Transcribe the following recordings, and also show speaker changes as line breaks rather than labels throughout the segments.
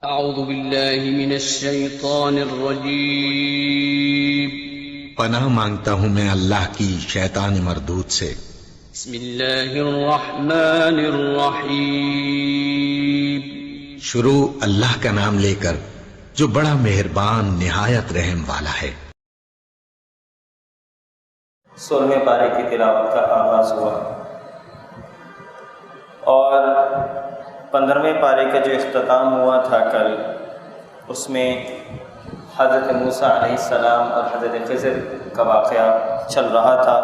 اعوذ باللہ من الشیطان الرجیم
پناہ مانگتا ہوں میں اللہ کی شیطان مردود سے۔
بسم اللہ الرحمن الرحیم
شروع اللہ کا نام لے کر جو بڑا مہربان نہایت رحم والا ہے۔
16ویں پارے کی تلاوت کا آغاز ہوا اور 15ویں پارے کا جو اختتام ہوا تھا کل، اس میں حضرت موسیٰ علیہ السلام اور حضرت خضر کا واقعہ چل رہا تھا،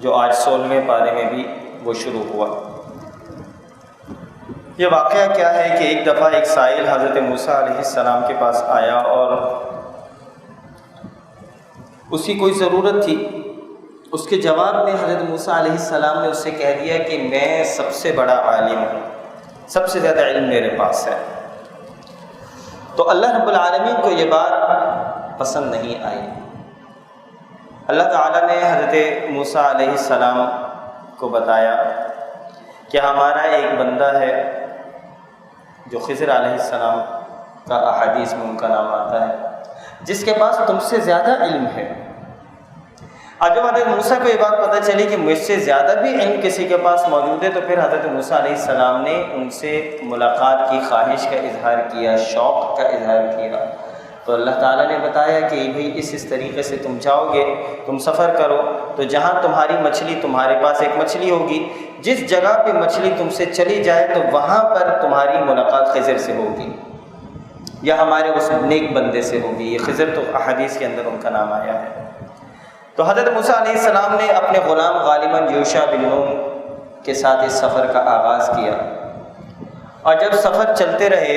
جو آج 16ویں پارے میں بھی وہ شروع ہوا۔ یہ واقعہ کیا ہے کہ ایک دفعہ ایک سائل حضرت موسیٰ علیہ السلام کے پاس آیا اور اس کی کوئی ضرورت تھی۔ اس کے جواب میں حضرت موسیٰ علیہ السلام نے اس سے کہہ دیا کہ میں سب سے بڑا عالم ہوں، سب سے زیادہ علم میرے پاس ہے۔ تو اللہ رب العالمین کو یہ بات پسند نہیں آئی۔ اللہ تعالیٰ نے حضرت موسیٰ علیہ السلام کو بتایا کہ ہمارا ایک بندہ ہے جو خضر علیہ السلام کا احادیث میں ان کا نام آتا ہے، جس کے پاس تم سے زیادہ علم ہے۔ اور جب حضرت موسیٰ کو یہ بات پتہ چلی کہ مجھ سے زیادہ بھی علم کسی کے پاس موجود ہے، تو پھر حضرت موسیٰ علیہ السلام نے ان سے ملاقات کی خواہش کا اظہار کیا، شوق کا اظہار کیا۔ تو اللہ تعالیٰ نے بتایا کہ بھئی اس طریقے سے تم جاؤ گے، تم سفر کرو تو جہاں تمہاری مچھلی، تمہارے پاس ایک مچھلی ہوگی، جس جگہ پہ مچھلی تم سے چلی جائے تو وہاں پر تمہاری ملاقات خضر سے ہوگی یا ہمارے اس نیک بندے سے ہوگی۔ یہ خضر تو احادیث کے اندر ان کا نام آیا ہے۔ تو حضرت موسیٰ علیہ السلام نے اپنے غلام غالباً یوشع بن نون کے ساتھ اس سفر کا آغاز کیا، اور جب سفر چلتے رہے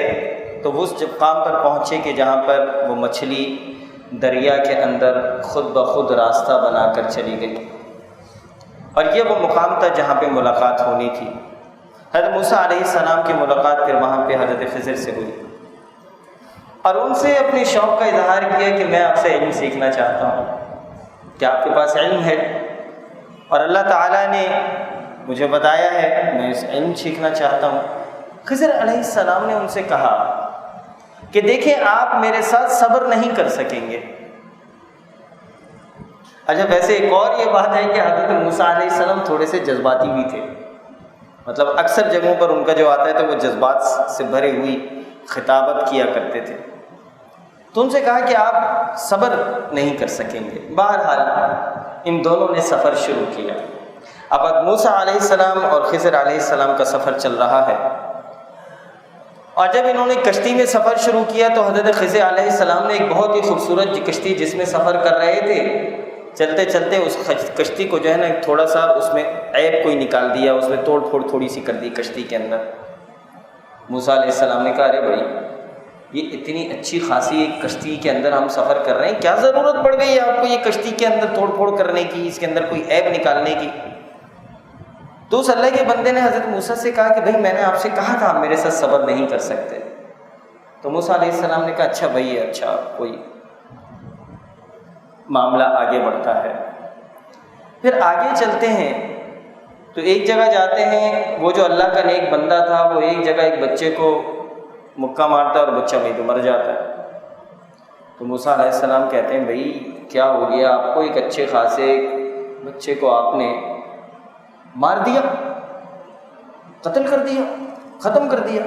تو وہ اس مقام پر پہنچے کہ جہاں پر وہ مچھلی دریا کے اندر خود بخود راستہ بنا کر چلی گئی، اور یہ وہ مقام تھا جہاں پہ ملاقات ہونی تھی۔ حضرت موسیٰ علیہ السلام کی ملاقات پھر وہاں پہ حضرت خضر سے ہوئی، اور ان سے اپنے شوق کا اظہار کیا کہ میں آپ سے علم سیکھنا چاہتا ہوں، کیا آپ کے پاس علم ہے؟ اور اللہ تعالیٰ نے مجھے بتایا ہے میں اس علم سیکھنا چاہتا ہوں۔ خضر علیہ السلام نے ان سے کہا کہ دیکھیں آپ میرے ساتھ صبر نہیں کر سکیں گے۔ اچھا، ویسے ایک اور یہ بات ہے کہ حضرت موسیٰ علیہ السلام تھوڑے سے جذباتی بھی تھے، مطلب اکثر جگہوں پر ان کا جو آتا ہے تو وہ جذبات سے بھری ہوئی خطابت کیا کرتے تھے۔ تو ان سے کہا کہ آپ صبر نہیں کر سکیں گے۔ بہرحال ان دونوں نے سفر شروع کیا۔ اب موسیٰ علیہ السلام اور خضر علیہ السلام کا سفر چل رہا ہے، اور جب انہوں نے کشتی میں سفر شروع کیا تو حضرت خضر علیہ السلام نے ایک بہت ہی خوبصورت کشتی جس میں سفر کر رہے تھے، چلتے چلتے اس کشتی کو جو ہے نا تھوڑا سا اس میں عیب کوئی نکال دیا، اس میں توڑ پھوڑ تھوڑی سی کر دی کشتی کے اندر۔ موسیٰ علیہ السلام نے کہا ارے بھائی، یہ اتنی اچھی خاصی ایک کشتی کے اندر ہم سفر کر رہے ہیں، کیا ضرورت پڑ گئی ہے آپ کو یہ کشتی کے اندر توڑ پھوڑ کرنے کی، اس کے اندر کوئی عیب نکالنے کی؟ تو اس اللہ کے بندے نے حضرت موسیٰ سے کہا کہ بھائی میں نے آپ سے کہا تھا آپ میرے ساتھ صبر نہیں کر سکتے۔ تو موسیٰ علیہ السلام نے کہا اچھا بھائی، اچھا کوئی معاملہ آگے بڑھتا ہے۔ پھر آگے چلتے ہیں تو ایک جگہ جاتے ہیں، وہ جو اللہ کا نیک بندہ تھا وہ ایک جگہ ایک بچے کو مکہ مارتا ہے اور بچہ وہیں تو مر جاتا ہے۔ تو موسیٰ علیہ السلام کہتے ہیں بھائی کیا ہو گیا آپ کو، ایک اچھے خاصے بچے کو آپ نے مار دیا، قتل کر دیا، ختم کر دیا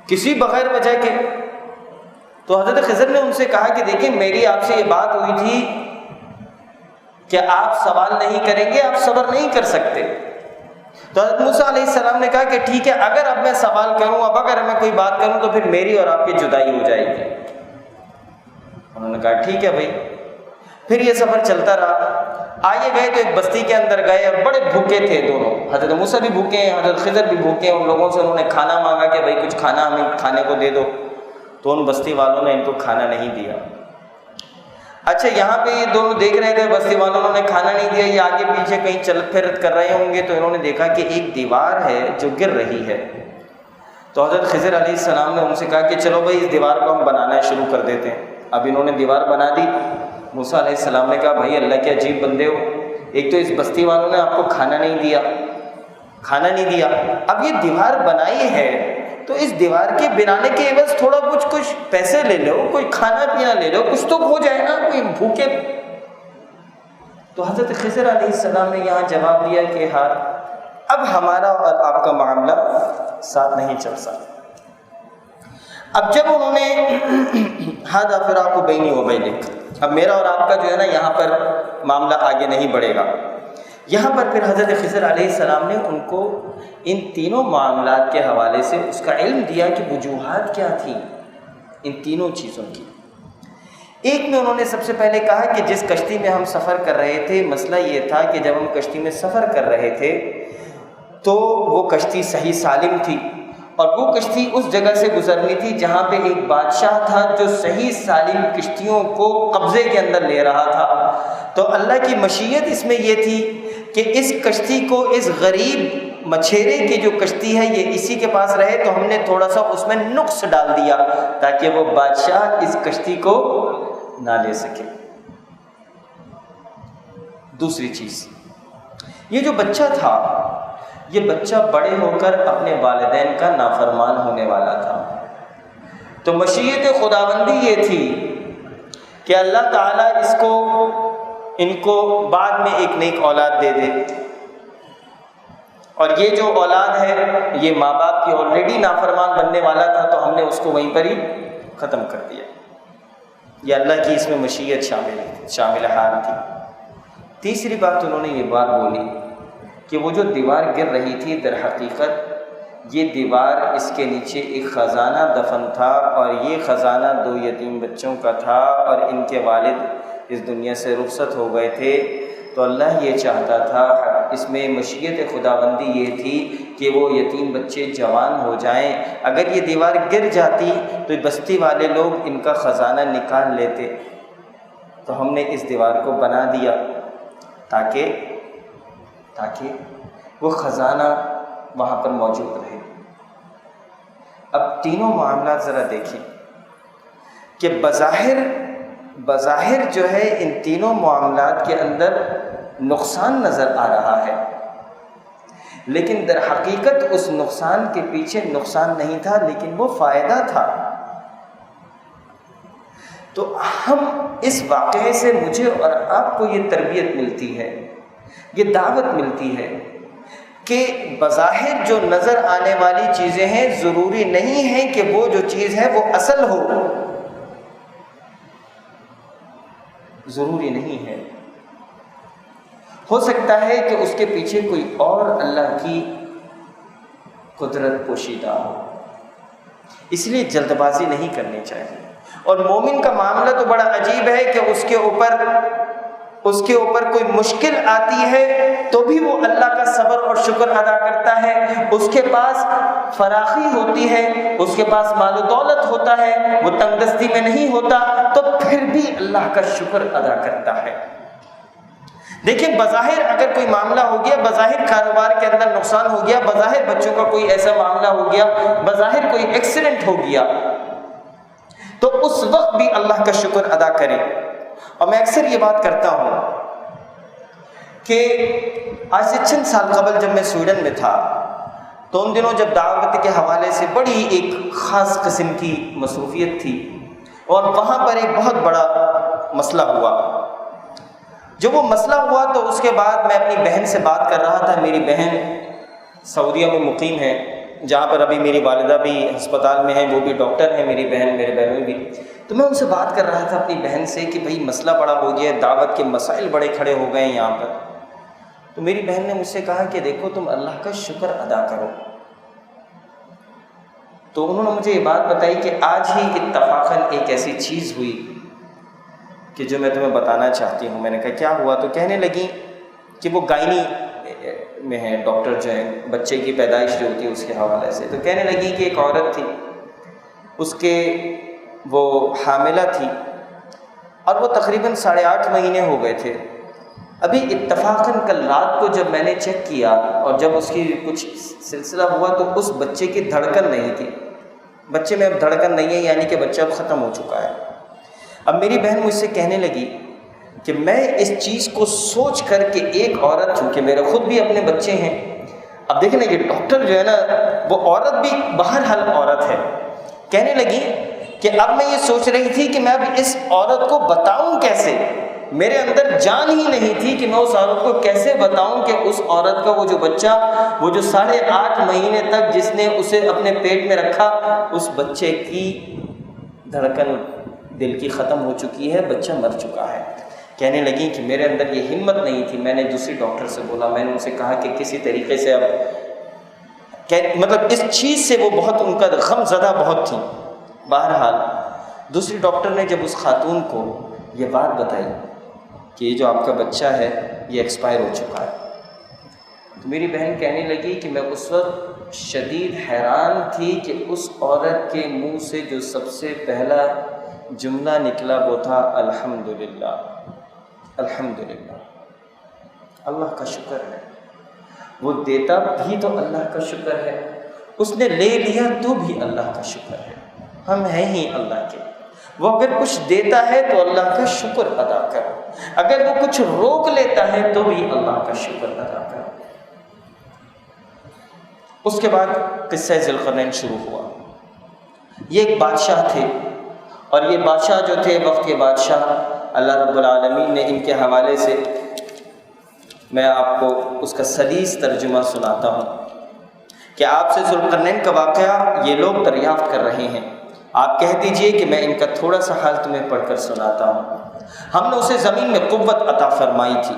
کسی بغیر وجہ کے۔ تو حضرت خضر نے ان سے کہا کہ دیکھیں میری آپ سے یہ بات ہوئی تھی کہ آپ سوال نہیں کریں گے، آپ صبر نہیں کر سکتے۔ تو حضرت موسیٰ علیہ السلام نے کہا کہ ٹھیک ہے، اگر اب میں سوال کروں، اب اگر میں کوئی بات کروں تو پھر میری اور آپ کی جدائی ہو جائے گی۔ انہوں نے کہا ٹھیک ہے بھائی۔ پھر یہ سفر چلتا رہا، آگے گئے تو ایک بستی کے اندر گئے اور بڑے بھوکے تھے دونوں، حضرت موسیٰ بھی بھوکے ہیں، حضرت خضر بھی بھوکے ہیں۔ ان لوگوں سے انہوں نے کھانا مانگا کہ بھائی کچھ کھانا ہمیں کھانے کو دے دو، تو ان بستی والوں نے ان کو کھانا نہیں دیا۔ اچھا، یہاں پہ یہ دونوں دیکھ رہے تھے بستی والوں نے کھانا نہیں دیا، یہ آگے پیچھے کہیں چل پھر کر رہے ہوں گے، تو انہوں نے دیکھا کہ ایک دیوار ہے جو گر رہی ہے۔ تو حضرت خضر علیہ السلام نے ان سے کہا کہ چلو بھائی اس دیوار کو ہم بنانا شروع کر دیتے ہیں۔ اب انہوں نے دیوار بنا دی۔ موسیٰ علیہ السلام نے کہا بھائی اللہ کے عجیب بندے ہو، ایک تو اس بستی والوں نے آپ کو کھانا نہیں دیا، اب یہ دیوار بنائی ہے تو اس دیوار کے بنانے کے عوض تھوڑا کچھ پیسے لے لو، کوئی کھانا پینا لے لو، کچھ تو ہو جائے نا، کوئی بھوکے۔ تو حضرت خضر علیہ السلام نے یہاں جواب دیا کہ ہاں اب ہمارا اور آپ کا معاملہ ساتھ نہیں چل سکتا۔ اب جب انہوں نے ھذا فراق بینی و بینک، اب میرا اور آپ کا جو ہے نا یہاں پر معاملہ آگے نہیں بڑھے گا، یہاں پر پھر حضرت خضر علیہ السلام نے ان کو ان تینوں معاملات کے حوالے سے اس کا علم دیا کہ وجوہات کیا تھیں ان تینوں چیزوں کی۔ ایک میں انہوں نے سب سے پہلے کہا کہ جس کشتی میں ہم سفر کر رہے تھے، مسئلہ یہ تھا کہ جب ہم کشتی میں سفر کر رہے تھے تو وہ کشتی صحیح سالم تھی، اور وہ کشتی اس جگہ سے گزرنی تھی جہاں پہ ایک بادشاہ تھا جو صحیح سالم کشتیوں کو قبضے کے اندر لے رہا تھا۔ تو اللہ کی مشیت اس میں یہ تھی کہ اس کشتی کو، اس غریب مچھیرے کی جو کشتی ہے یہ اسی کے پاس رہے، تو ہم نے تھوڑا سا اس میں نقص ڈال دیا تاکہ وہ بادشاہ اس کشتی کو نہ لے سکے۔ دوسری چیز، یہ جو بچہ تھا، یہ بچہ بڑے ہو کر اپنے والدین کا نافرمان ہونے والا تھا، تو مشیت خداوندی یہ تھی کہ اللہ تعالیٰ ان کو بعد میں ایک نیک اولاد دے دے، اور یہ جو اولاد ہے یہ ماں باپ کی آلریڈی نافرمان بننے والا تھا، تو ہم نے اس کو وہیں پر ہی ختم کر دیا۔ یہ اللہ کی اس میں مشیت شامل حال تھی۔ تیسری بات انہوں نے یہ بات بولی کہ وہ جو دیوار گر رہی تھی، در حقیقت یہ دیوار، اس کے نیچے ایک خزانہ دفن تھا، اور یہ خزانہ 2 یتیم بچوں کا تھا، اور ان کے والد اس دنیا سے رخصت ہو گئے تھے، تو اللہ یہ چاہتا تھا، اس میں مشیت خداوندی یہ تھی کہ وہ یتیم بچے جوان ہو جائیں، اگر یہ دیوار گر جاتی تو بستی والے لوگ ان کا خزانہ نکال لیتے، تو ہم نے اس دیوار کو بنا دیا تاکہ وہ خزانہ وہاں پر موجود رہے۔ اب تینوں معاملات ذرا دیکھیں کہ بظاہر جو ہے ان تینوں معاملات کے اندر نقصان نظر آ رہا ہے، لیکن در حقیقت اس نقصان کے پیچھے نقصان نہیں تھا، لیکن وہ فائدہ تھا۔ تو ہم اس واقعے سے، مجھے اور آپ کو یہ تربیت ملتی ہے، یہ دعوت ملتی ہے کہ بظاہر جو نظر آنے والی چیزیں ہیں ضروری نہیں ہے کہ وہ جو چیز ہے وہ اصل ہو، ضروری نہیں ہے، ہو سکتا ہے کہ اس کے پیچھے کوئی اور اللہ کی قدرت پوشیدہ ہو، اس لیے جلد بازی نہیں کرنی چاہیے۔ اور مومن کا معاملہ تو بڑا عجیب ہے کہ اس کے اوپر کوئی مشکل آتی ہے تو بھی وہ اللہ کا صبر اور شکر ادا کرتا ہے، اس کے پاس فراخی ہوتی ہے، اس کے پاس مال و دولت ہوتا ہے، وہ تنگ دستی میں نہیں ہوتا، تو پھر بھی اللہ کا شکر ادا کرتا ہے۔ دیکھیں، بظاہر اگر کوئی معاملہ ہو گیا، بظاہر کاروبار کے اندر نقصان ہو گیا، بظاہر بچوں کا کوئی ایسا معاملہ ہو گیا، بظاہر کوئی ایکسیڈنٹ ہو گیا، تو اس وقت بھی اللہ کا شکر ادا کریں۔ اور میں اکثر یہ بات کرتا ہوں کہ آج سے چند سال قبل جب میں سویڈن میں تھا، تو ان دنوں جب دعوت کے حوالے سے بڑی ایک خاص قسم کی مصروفیت تھی، اور وہاں پر ایک بہت بڑا مسئلہ ہوا۔ جب وہ مسئلہ ہوا تو اس کے بعد میں اپنی بہن سے بات کر رہا تھا، میری بہن سعودیہ میں مقیم ہے، جہاں پر ابھی میری والدہ بھی ہسپتال میں ہیں، وہ بھی ڈاکٹر ہیں، میری بہن، میرے بہنوئی بھی۔ تو میں ان سے بات کر رہا تھا اپنی بہن سے کہ بھائی مسئلہ بڑا ہو گیا، دعوت کے مسائل بڑے کھڑے ہو گئے ہیں یہاں پر۔ تو میری بہن نے مجھ سے کہا کہ دیکھو، تم اللہ کا شکر ادا کرو۔ تو انہوں نے مجھے یہ بات بتائی کہ آج ہی اتفاقاً ایک ایسی چیز ہوئی کہ جو میں تمہیں بتانا چاہتی ہوں۔ میں نے کہا کیا ہوا؟ تو کہنے لگی کہ وہ گائنی میں ہیں، ڈاکٹر جو ہیں بچے کی پیدائش جو ہوتی ہے اس کے حوالے سے۔ تو کہنے لگی کہ ایک عورت تھی، اس کے وہ حاملہ تھی، اور وہ تقریباً 8.5 مہینے ہو گئے تھے۔ ابھی اتفاقاً کل رات کو جب میں نے چیک کیا اور جب اس کی کچھ سلسلہ ہوا تو اس بچے کی دھڑکن نہیں تھی، بچے میں اب دھڑکن نہیں ہے، یعنی کہ بچہ اب ختم ہو چکا ہے۔ اب میری بہن مجھ سے کہنے لگی کہ میں اس چیز کو سوچ کر کہ ایک عورت، چونکہ میرے خود بھی اپنے بچے ہیں، اب دیکھیں نا یہ ڈاکٹر جو ہے نا وہ عورت بھی بہرحال عورت ہے، کہنے لگی کہ اب میں یہ سوچ رہی تھی کہ میں اب اس عورت کو بتاؤں کیسے، میرے اندر جان ہی نہیں تھی کہ میں اس عورت کو کیسے بتاؤں کہ اس عورت کا وہ جو بچہ، وہ جو 8.5 مہینے تک جس نے اسے اپنے پیٹ میں رکھا، اس بچے کی دھڑکن دل کی ختم ہو چکی ہے، بچہ مر چکا ہے۔ کہنے لگی کہ میرے اندر یہ ہمت نہیں تھی، میں نے دوسری ڈاکٹر سے بولا، میں نے ان سے کہا کہ کسی طریقے سے اب مطلب اس چیز سے وہ بہت ان کا غم زدہ بہت تھی۔ بہرحال دوسری ڈاکٹر نے جب اس خاتون کو یہ بات بتائی کہ یہ جو آپ کا بچہ ہے یہ ایکسپائر ہو چکا ہے، تو میری بہن کہنے لگی کہ میں اس وقت شدید حیران تھی کہ اس عورت کے منہ سے جو سب سے پہلا جملہ نکلا وہ تھا الحمدللہ، الحمدللہ، اللہ کا شکر ہے۔ وہ دیتا بھی تو اللہ کا شکر ہے، اس نے لے لیا تو بھی اللہ کا شکر ہے، ہم ہیں ہی اللہ کے۔ وہ اگر کچھ دیتا ہے تو اللہ کا شکر ادا کرو، اگر وہ کچھ روک لیتا ہے تو بھی اللہ کا شکر ادا کرو۔ اس کے بعد قصہ ذوالقرنین شروع ہوا۔ یہ ایک بادشاہ تھے، اور یہ بادشاہ جو تھے وقت کے بادشاہ، اللہ رب العالمین نے ان کے حوالے سے میں آپ کو اس کا سلیس ترجمہ سناتا ہوں کہ آپ سے ذوالقرنین کا واقعہ یہ لوگ دریافت کر رہے ہیں، آپ کہہ دیجئے کہ میں ان کا تھوڑا سا حال تمہیں پڑھ کر سناتا ہوں۔ ہم نے اسے زمین میں قوت عطا فرمائی تھی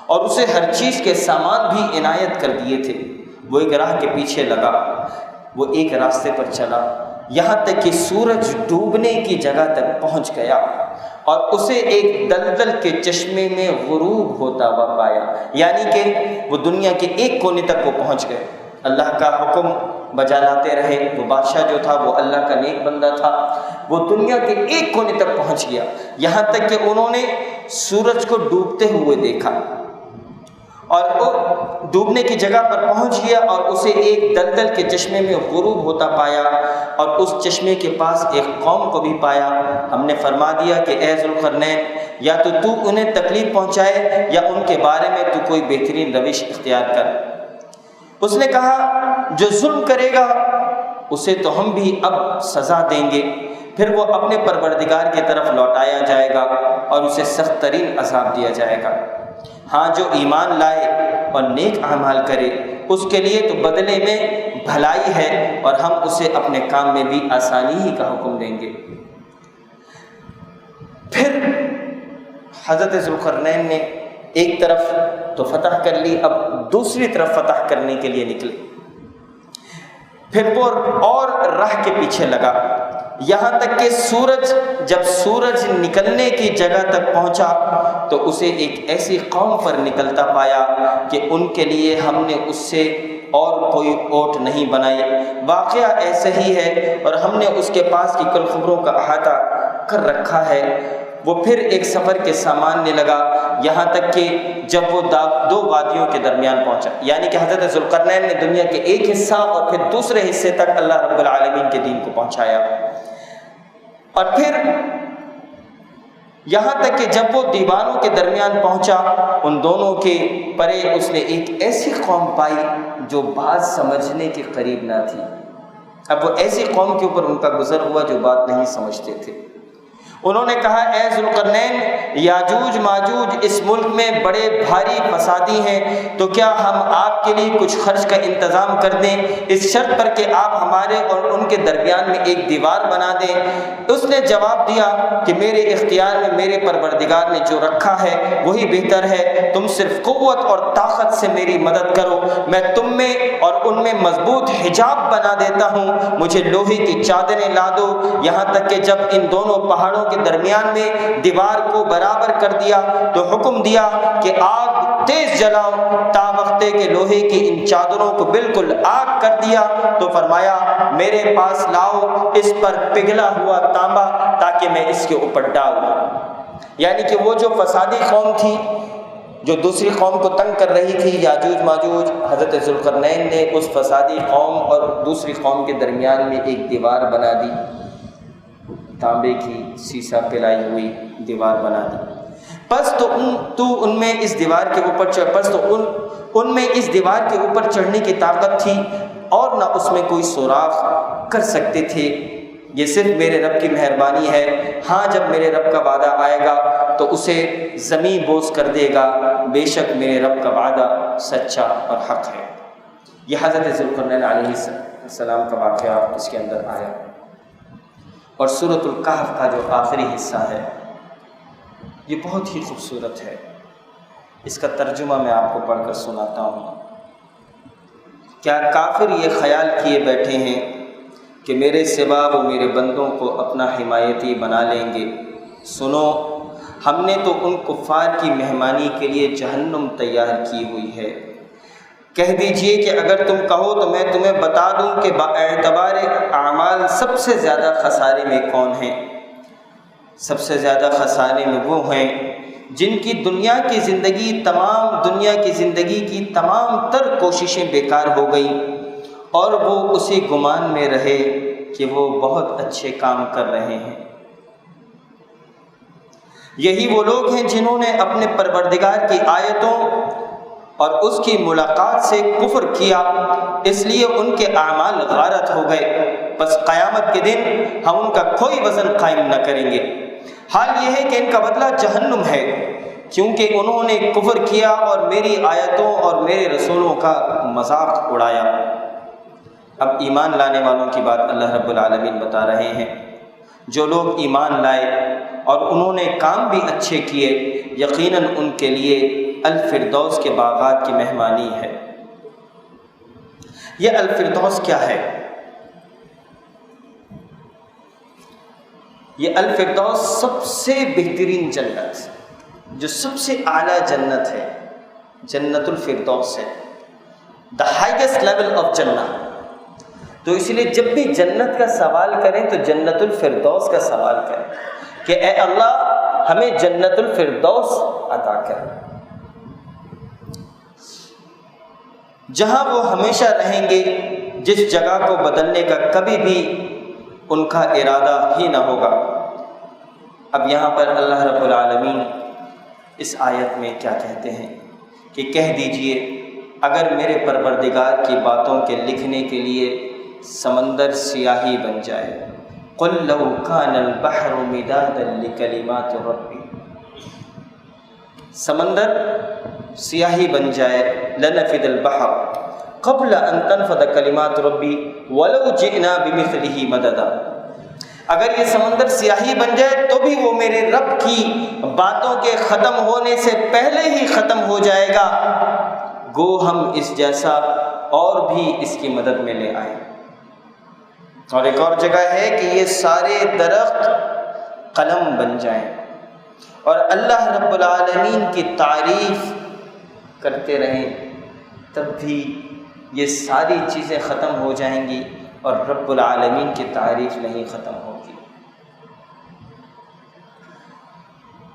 اور اسے ہر چیز کے سامان بھی عنایت کر دیے تھے۔ وہ ایک راہ کے پیچھے لگا، وہ ایک راستے پر چلا، یہاں تک کہ سورج ڈوبنے کی جگہ تک پہنچ گیا اور اسے ایک دلدل کے چشمے میں غروب ہوتا ہوا پایا، یعنی کہ وہ دنیا کے ایک کونے تک وہ پہنچ گئے۔ اللہ کا حکم بجا لاتے رہے، وہ بادشاہ جو تھا وہ اللہ کا نیک بندہ تھا، وہ دنیا کے ایک کونے تک پہنچ گیا، یہاں تک کہ انہوں نے سورج کو ڈوبتے ہوئے دیکھا اور وہ ڈوبنے کی جگہ پر پہنچ گیا اور اسے ایک دلدل کے چشمے میں غروب ہوتا پایا اور اس چشمے کے پاس ایک قوم کو بھی پایا۔ ہم نے فرما دیا کہ اے ذوالقرنین، یا تو انہیں تکلیف پہنچائے یا ان کے بارے میں تو کوئی بہترین روش اختیار کر۔ اس نے کہا جو ظلم کرے گا اسے تو ہم بھی اب سزا دیں گے، پھر وہ اپنے پروردگار کی طرف لوٹایا جائے گا اور اسے سخت ترین عذاب دیا جائے گا۔ ہاں جو ایمان لائے اور نیک اعمال کرے اس کے لیے تو بدلے میں بھلائی ہے، اور ہم اسے اپنے کام میں بھی آسانی ہی کا حکم دیں گے۔ پھر حضرت ذوالقرنین نے ایک طرف تو فتح کر لی، اب دوسری طرف فتح کرنے کے لیے نکلے۔ پھر وہ اور راہ کے پیچھے لگا، یہاں تک کہ جب سورج نکلنے کی جگہ تک پہنچا تو اسے ایک ایسی قوم پر نکلتا پایا کہ ان کے لیے ہم نے اس سے اور کوئی اوٹ نہیں بنائی۔ واقعہ ایسا ہی ہے اور ہم نے اس کے پاس کی کل خبروں کا احاطہ کر رکھا ہے۔ وہ پھر ایک سفر کے سامنے لگا، یہاں تک کہ جب وہ 2 وادیوں کے درمیان پہنچا، یعنی کہ حضرت ذوالقرنین نے دنیا کے ایک حصہ اور پھر دوسرے حصے تک اللہ رب العالمین کے دین کو پہنچایا، اور پھر یہاں تک کہ جب وہ دیوانوں کے درمیان پہنچا، ان دونوں کے پرے اس نے ایک ایسی قوم پائی جو بات سمجھنے کے قریب نہ تھی۔ اب وہ ایسی قوم کے اوپر ان کا گزر ہوا جو بات نہیں سمجھتے تھے۔ انہوں نے کہا اے ذوالقرنین، یاجوج ماجوج اس ملک میں بڑے بھاری فسادی ہیں، تو کیا ہم آپ کے لیے کچھ خرچ کا انتظام کر دیں اس شرط پر کہ آپ ہمارے اور ان کے درمیان میں ایک دیوار بنا دیں؟ اس نے جواب دیا کہ میرے اختیار میں میرے پروردگار نے جو رکھا ہے وہی بہتر ہے، تم صرف قوت اور طاقت سے میری مدد کرو، میں تم میں اور ان میں مضبوط حجاب بنا دیتا ہوں، مجھے لوہے کی چادریں لا دو۔ یہاں تک کہ جب ان دونوں پہاڑوں کے درمیان میں دیوار کو برابر کر دیا تو حکم دیا کہ آگ تیز جلاؤ، تا وقتے کے لوہے کی ان چادروں کو بالکل آگ کر دیا تو فرمایا میرے پاس لاؤ اس پر پگھلا ہوا تانبا تاکہ میں اس کے اوپر ڈالوں۔ یعنی کہ وہ جو فسادی قوم تھی جو دوسری قوم کو تنگ کر رہی تھی، یاجوج ماجوج، حضرت ذوالقرنین نے اس فسادی قوم اور دوسری قوم کے درمیان میں ایک دیوار بنا دی، تانبے کی سیسا پلائی ہوئی دیوار بنا دی۔ پس تو ان میں اس دیوار کے اوپر چڑھ، پس تو ان میں اس دیوار کے اوپر چڑھنے کی طاقت تھی اور نہ اس میں کوئی سوراخ کر سکتے تھے۔ یہ صرف میرے رب کی مہربانی ہے۔ ہاں جب میرے رب کا وعدہ آئے گا تو اسے زمین بوس کر دے گا، بے شک میرے رب کا وعدہ سچا اور حق ہے۔ یہ حضرت ذوالقرنین علیہ السلام کا واقعہ اس کے اندر آیا۔ اور سورۃ الکہف کا جو آخری حصہ ہے یہ بہت ہی خوبصورت ہے۔ اس کا ترجمہ میں آپ کو پڑھ کر سناتا ہوں۔ کیا کافر یہ خیال کیے بیٹھے ہیں کہ میرے سوا وہ میرے بندوں کو اپنا حمایتی بنا لیں گے؟ سنو، ہم نے تو ان کفار کی مہمانی کے لیے جہنم تیار کی ہوئی ہے۔ کہہ دیجئے کہ اگر تم کہو تو میں تمہیں بتا دوں کہ باعتبار اعمال سب سے زیادہ خسارے میں کون ہیں۔ سب سے زیادہ خسارے میں وہ ہیں جن کی دنیا کی زندگی کی تمام تر کوششیں بیکار ہو گئیں اور وہ اسی گمان میں رہے کہ وہ بہت اچھے کام کر رہے ہیں۔ یہی وہ لوگ ہیں جنہوں نے اپنے پروردگار کی آیتوں اور اس کی ملاقات سے کفر کیا، اس لیے ان کے اعمال غارت ہو گئے، بس قیامت کے دن ہم ان کا کوئی وزن قائم نہ کریں گے۔ حال یہ ہے کہ ان کا بدلہ جہنم ہے، کیونکہ انہوں نے کفر کیا اور میری آیتوں اور میرے رسولوں کا مذاق اڑایا۔ اب ایمان لانے والوں کی بات اللہ رب العالمین بتا رہے ہیں۔ جو لوگ ایمان لائے اور انہوں نے کام بھی اچھے کیے، یقیناً ان کے لیے الفردوس کے باغات کی مہمانی ہے۔ یہ الفردوس کیا ہے؟ یہ الفردوس سب سے بہترین جنت، جو سب سے اعلیٰ جنت ہے، جنت الفردوس ہے، the highest level of جنت۔ تو اس لیے جب بھی جنت کا سوال کریں تو جنت الفردوس کا سوال کریں کہ اے اللہ ہمیں جنت الفردوس عطا کر، جہاں وہ ہمیشہ رہیں گے، جس جگہ کو بدلنے کا کبھی بھی ان کا ارادہ ہی نہ ہوگا۔ اب یہاں پر اللہ رب العالمین اس آیت میں کیا کہتے ہیں کہ کہہ دیجئے اگر میرے پروردگار کی باتوں کے لکھنے کے لیے سمندر سیاہی بن جائے، قل لو کان البحر مدادا لکلمات ربی، سمندر سیاہی بن جائے، لنفد البحر قبل ان تنفد کلمات ربی ولو جئنا بمثلہ مددا، اگر یہ سمندر سیاہی بن جائے تو بھی وہ میرے رب کی باتوں کے ختم ہونے سے پہلے ہی ختم ہو جائے گا، گو ہم اس جیسا اور بھی اس کی مدد میں لے آئیں۔ اور ایک اور جگہ ہے کہ یہ سارے درخت قلم بن جائیں اور اللہ رب العالمین کی تعریف کرتے رہیں، تب بھی یہ ساری چیزیں ختم ہو جائیں گی اور رب العالمین کی تعریف نہیں ختم ہوگی۔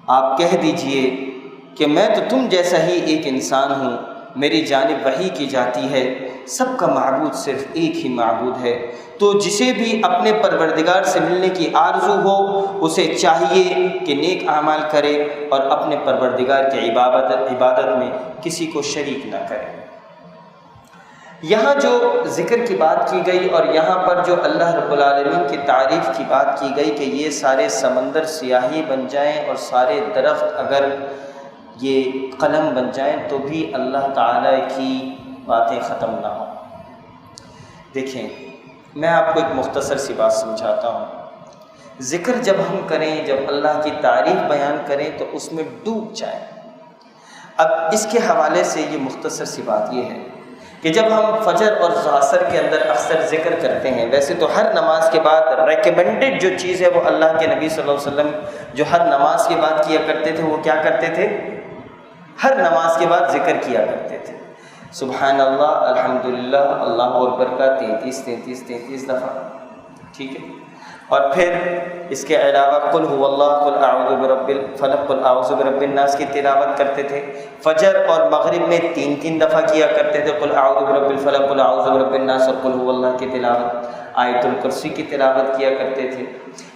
آپ کہہ دیجئے کہ میں تو تم جیسا ہی ایک انسان ہوں، میری جانب وحی کی جاتی ہے، سب کا معبود صرف ایک ہی معبود ہے، تو جسے بھی اپنے پروردگار سے ملنے کی آرزو ہو اسے چاہیے کہ نیک اعمال کرے اور اپنے پروردگار کی عبادت میں کسی کو شریک نہ کرے۔ یہاں جو ذکر کی بات کی گئی اور یہاں پر جو اللہ رب العالمین کی تعریف کی بات کی گئی کہ یہ سارے سمندر سیاہی بن جائیں اور سارے درخت اگر یہ قلم بن جائیں تو بھی اللہ تعالیٰ کی باتیں ختم نہ ہوں۔ دیکھیں، میں آپ کو ایک مختصر سی بات سمجھاتا ہوں۔ ذکر جب ہم کریں، جب اللہ کی تعریف بیان کریں تو اس میں ڈوب جائیں۔ اب اس کے حوالے سے یہ مختصر سی بات یہ ہے کہ جب ہم فجر اور عصر کے اندر اکثر ذکر کرتے ہیں، ویسے تو ہر نماز کے بعد ریکمینڈڈ جو چیز ہے وہ اللہ کے نبی صلی اللہ علیہ وسلم جو ہر نماز کے بعد کیا کرتے تھے وہ کیا کرتے تھے؟ ہر نماز کے بعد ذکر کیا کرتے تھے، سبحان اللہ، الحمدللہ، اللہ اکبر کا 33 دفعہ، ٹھیک ہے؟ اور پھر اس کے علاوہ قل هو اللہ، قل اعوذ برب الفلق، قل اعوذ برب الناس کی تلاوت کرتے تھے۔ فجر اور مغرب میں 3 دفعہ کیا کرتے تھے، قل اعوذ برب الفلق، قل اعوذ برب الناس اور قل هو اللہ کی تلاوت، آیت الکرسی کی تلاوت کیا کرتے تھے۔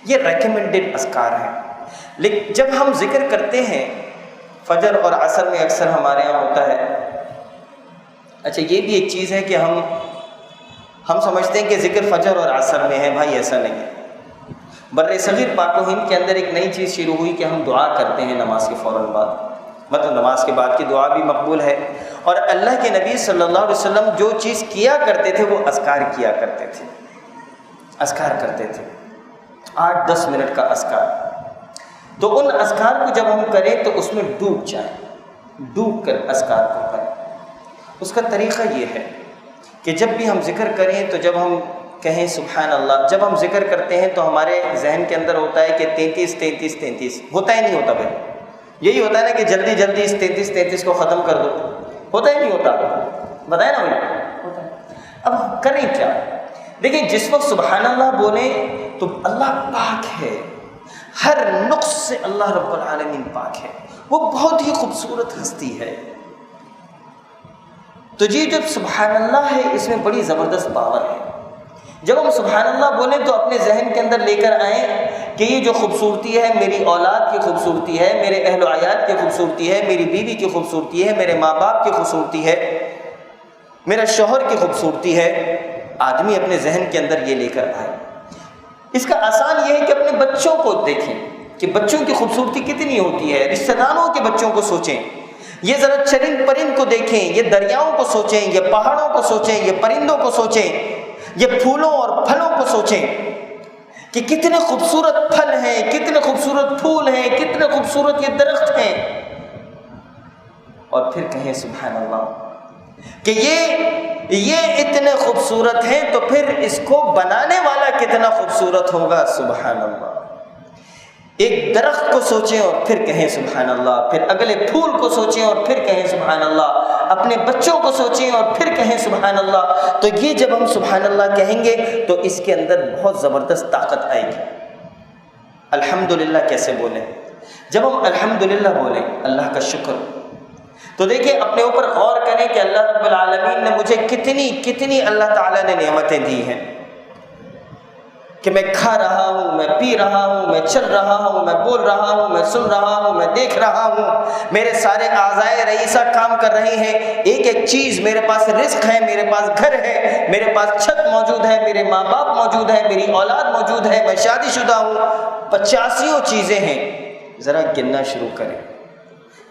یہ ریکمینڈڈ اذکار ہیں، لیکن جب ہم ذکر کرتے ہیں فجر اور عصر میں اکثر ہمارے یہاں ہوتا ہے اچھا یہ بھی ایک چیز ہے کہ ہم سمجھتے ہیں کہ ذکر فجر اور عصر میں ہے، بھائی ایسا نہیں ہے۔ بر صغیر پاک و ہند کے اندر ایک نئی چیز شروع ہوئی کہ ہم دعا کرتے ہیں نماز کے فوراً بعد، مطلب نماز کے بعد کی دعا بھی مقبول ہے، اور اللہ کے نبی صلی اللہ علیہ وسلم جو چیز کیا کرتے تھے وہ اذکار کیا کرتے تھے، اذکار کرتے تھے 8-10 منٹ کا اذکار۔ تو ان اذکار کو جب ہم کریں تو اس میں ڈوب جائیں، ڈوب کر اذکار کو کریں۔ اس کا طریقہ یہ ہے کہ جب بھی ہم ذکر کریں تو جب ہم کہیں سبحان اللہ، جب ہم ذکر کرتے ہیں تو ہمارے ذہن کے اندر ہوتا ہے کہ 33 ہوتا ہی نہیں ہوتا بھائی، یہی ہوتا ہے نا کہ جلدی جلدی اس 33 کو ختم کر دو، ہوتا ہی نہیں ہوتا، بتائیں نا بھائی ہوتا ہے۔ اب کریں کیا؟ دیکھیں جس وقت سبحان اللہ بولیں تو اللہ پاک ہے، ہر نقص سے اللہ رب العالمین پاک ہے، وہ بہت ہی خوبصورت ہستی ہے۔ تو جی جب سبحان اللہ ہے اس میں بڑی زبردست پاور ہے۔ جب ہم سبحان اللہ بولیں تو اپنے ذہن کے اندر لے کر آئیں کہ یہ جو خوبصورتی ہے میری اولاد کی خوبصورتی ہے، میرے اہل و عیال کی خوبصورتی ہے، میری بیوی کی خوبصورتی ہے، میرے ماں باپ کی خوبصورتی ہے، میرا شوہر کی خوبصورتی ہے۔ آدمی اپنے ذہن کے اندر یہ لے کر آئے۔ اس کا آسان یہ ہے کہ اپنے بچوں کو دیکھیں کہ بچوں کی خوبصورتی کتنی ہوتی ہے، رشتہ داروں کے بچوں کو سوچیں، یہ ذرا چرند پرند کو دیکھیں، یہ دریاؤں کو سوچیں، یہ پہاڑوں کو سوچیں، یہ پرندوں کو سوچیں، یہ پھولوں اور پھلوں کو سوچیں کہ کتنے خوبصورت پھل ہیں، کتنے خوبصورت پھول ہیں، کتنے خوبصورت یہ درخت ہیں، اور پھر کہیں سبحان اللہ کہ یہ اتنے خوبصورت ہیں تو پھر اس کو بنانے والا کتنا خوبصورت ہوگا، سبحان اللہ۔ ایک درخت کو سوچیں اور پھر کہیں سبحان اللہ، پھر اگلے پھول کو سوچیں اور پھر کہیں سبحان اللہ، اپنے بچوں کو سوچیں اور پھر کہیں سبحان اللہ۔ تو یہ جب ہم سبحان اللہ کہیں گے تو اس کے اندر بہت زبردست طاقت آئے گی۔ الحمدللہ کیسے بولیں؟ جب ہم الحمدللہ بولیں اللہ کا شکر، تو دیکھیں اپنے اوپر غور کریں کہ اللہ رب العالمین نے مجھے کتنی اللہ تعالیٰ نے نعمتیں دی ہیں کہ میں کھا رہا ہوں، میں پی رہا ہوں، میں چل رہا ہوں، میں بول رہا ہوں، میں سن رہا ہوں، میں دیکھ رہا ہوں، میرے سارے اعضائے رئیسہ کام کر رہے ہیں، ایک ایک چیز میرے پاس، رزق ہے، میرے پاس گھر ہے، میرے پاس چھت موجود ہے، میرے ماں باپ موجود ہے، میری اولاد موجود ہے، میں شادی شدہ ہوں، 85 چیزیں ہیں۔ ذرا گننا شروع کریں،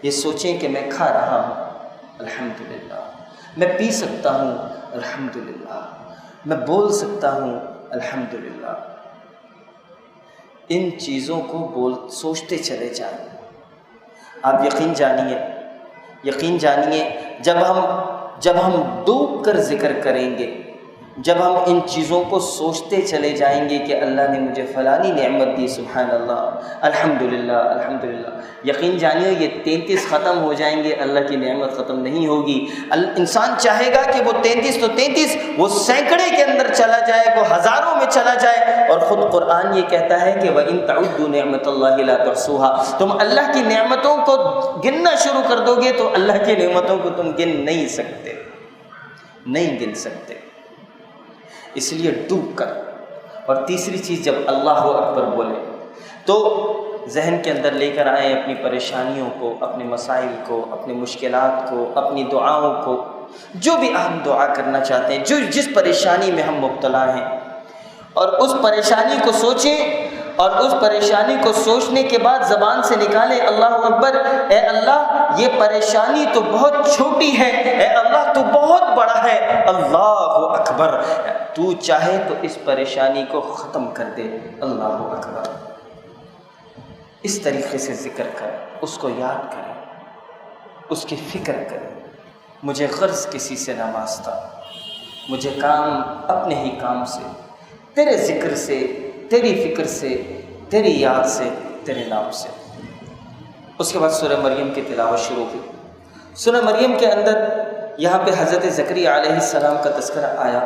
یہ سوچیں کہ میں کھا رہا ہوں الحمدللہ، میں پی سکتا ہوں الحمدللہ، میں بول سکتا ہوں الحمدللہ۔ ان چیزوں کو سوچتے چلے جائیں۔ آپ یقین جانیے جب ہم ڈوب کر ذکر کریں گے، جب ہم ان چیزوں کو سوچتے چلے جائیں گے کہ اللہ نے مجھے فلانی نعمت دی، سبحان اللہ، الحمدللہ الحمدللہ، یقین جانیے یہ 33 ختم ہو جائیں گے، اللہ کی نعمت ختم نہیں ہوگی۔ انسان چاہے گا کہ وہ 33 تو 33 وہ سینکڑے کے اندر چلا جائے، وہ ہزاروں میں چلا جائے، اور خود قرآن یہ کہتا ہے کہ وَإِن تَعُدُّوا نِعْمَةَ اللَّهِ لَا تُحْصُوهَا، تم اللہ کی نعمتوں کو گننا شروع کر دو گے تو اللہ کی نعمتوں کو تم گن نہیں سکتے۔ اس لیے ڈوب کر، اور تیسری چیز جب اللہ اکبر بولے تو ذہن کے اندر لے کر آئیں اپنی پریشانیوں کو، اپنے مسائل کو، اپنی مشکلات کو، اپنی دعاؤں کو، جو بھی آپ دعا کرنا چاہتے ہیں، جس پریشانی میں ہم مبتلا ہیں، اور اس پریشانی کو سوچیں، اور اس پریشانی کو سوچنے کے بعد زبان سے نکالیں اللہ اکبر، اے اللہ یہ پریشانی تو بہت چھوٹی ہے، اے اللہ تو بہت بڑا ہے، اللہ اکبر، تو چاہے تو اس پریشانی کو ختم کر دے، اللہ اکبر۔ اس طریقے سے ذکر کریں، اس کو یاد کریں، اس کی فکر کریں۔ مجھے غرض کسی سے نہ واسطہ، مجھے کام اپنے ہی کام سے، تیرے ذکر سے، تیری فکر سے، تیری یاد سے، تیرے نام سے۔ اس کے بعد سورہ مریم کی تلاوت شروع ہوئی۔ سورہ مریم کے اندر یہاں پہ حضرت زکریا علیہ السلام کا تذکرہ آیا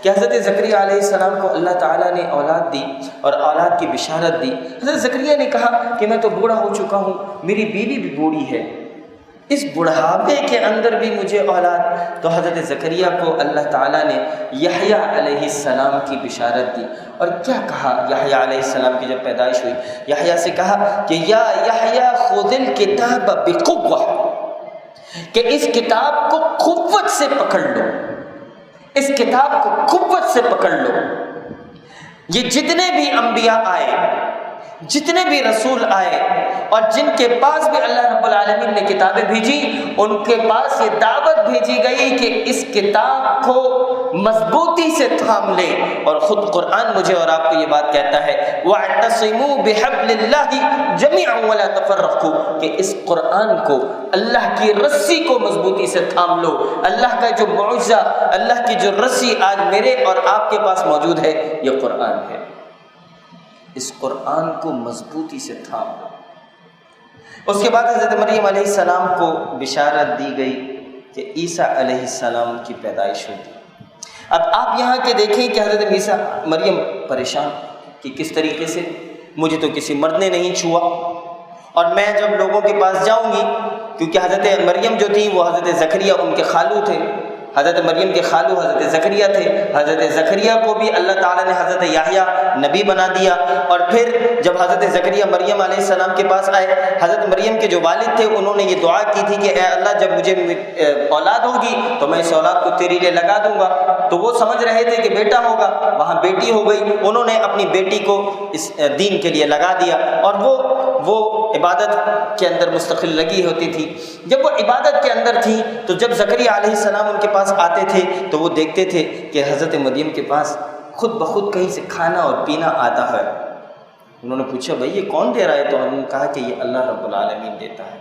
کہ حضرت زکریا علیہ السلام کو اللہ تعالیٰ نے اولاد دی اور اولاد کی بشارت دی۔ حضرت زکریا نے کہا کہ میں تو بوڑھا ہو چکا ہوں، میری بیوی بھی بوڑھی ہے، اس بڑھاپے کے اندر بھی مجھے اولاد۔ تو حضرت زکریا کو اللہ تعالیٰ نے یحییٰ علیہ السلام کی بشارت دی، اور کیا کہا یحییٰ علیہ السلام کی جب پیدائش ہوئی، یحییٰ سے کہا کہ یا یحییٰ خذ الکتاب بقوہ، کہ اس کتاب کو قوت سے پکڑ لو، اس کتاب کو قوت سے پکڑ لو۔ یہ جتنے بھی انبیاء آئے، جتنے بھی رسول آئے اور جن کے پاس بھی اللہ رب العالمین نے کتابیں بھیجی، ان کے پاس یہ دعوت بھیجی گئی کہ اس کتاب کو مضبوطی سے تھام لے، اور خود قرآن مجھے اور آپ کو یہ بات کہتا ہے وَاعْتَصِمُوا بِحَبْلِ اللَّهِ جَمِيعًا وَلَا تَفَرَّقُوا، کہ اس قرآن کو، اللہ کی رسی کو مضبوطی سے تھام لو۔ اللہ کا جو معجزہ، اللہ کی جو رسی آج میرے اور آپ کے پاس موجود ہے، یہ قرآن ہے۔ اس قرآن کو مضبوطی سے تھام لو۔ اس کے بعد حضرت مریم علیہ السلام کو بشارت دی گئی کہ عیسیٰ علیہ السلام کی پیدائش ہوگی۔ اب آپ یہاں کے دیکھیں کہ حضرت مریم پریشان کہ کس طریقے سے، مجھے تو کسی مرد نے نہیں چھوا، اور میں جب لوگوں کے پاس جاؤں گی، کیونکہ حضرت مریم جو تھی وہ حضرت زکریا ان کے خالو تھے، حضرت مریم کے خالو حضرت زکریا تھے، حضرت زکریا کو بھی اللہ تعالیٰ نے حضرت یحییٰ نبی بنا دیا، اور پھر جب حضرت زکریا مریم علیہ السلام کے پاس آئے، حضرت مریم کے جو والد تھے انہوں نے یہ دعا کی تھی کہ اے اللہ جب مجھے اولاد ہوگی تو میں اس اولاد کو تیرے لیے لگا دوں گا، تو وہ سمجھ رہے تھے کہ بیٹا ہوگا، وہاں بیٹی ہو گئی، انہوں نے اپنی بیٹی کو اس دین کے لیے لگا دیا، اور وہ عبادت کے اندر مستقل لگی ہوتی تھی۔ جب وہ عبادت کے اندر تھی تو جب زکریا علیہ السلام ان کے پاس آتے تھے تو وہ دیکھتے تھے کہ حضرت مریم کے پاس خود بخود کہیں سے کھانا اور پینا آتا ہے۔ انہوں نے پوچھا بھائی یہ کون دے رہا ہے؟ تو انہوں نے کہا کہ یہ اللہ رب العالمین دیتا ہے،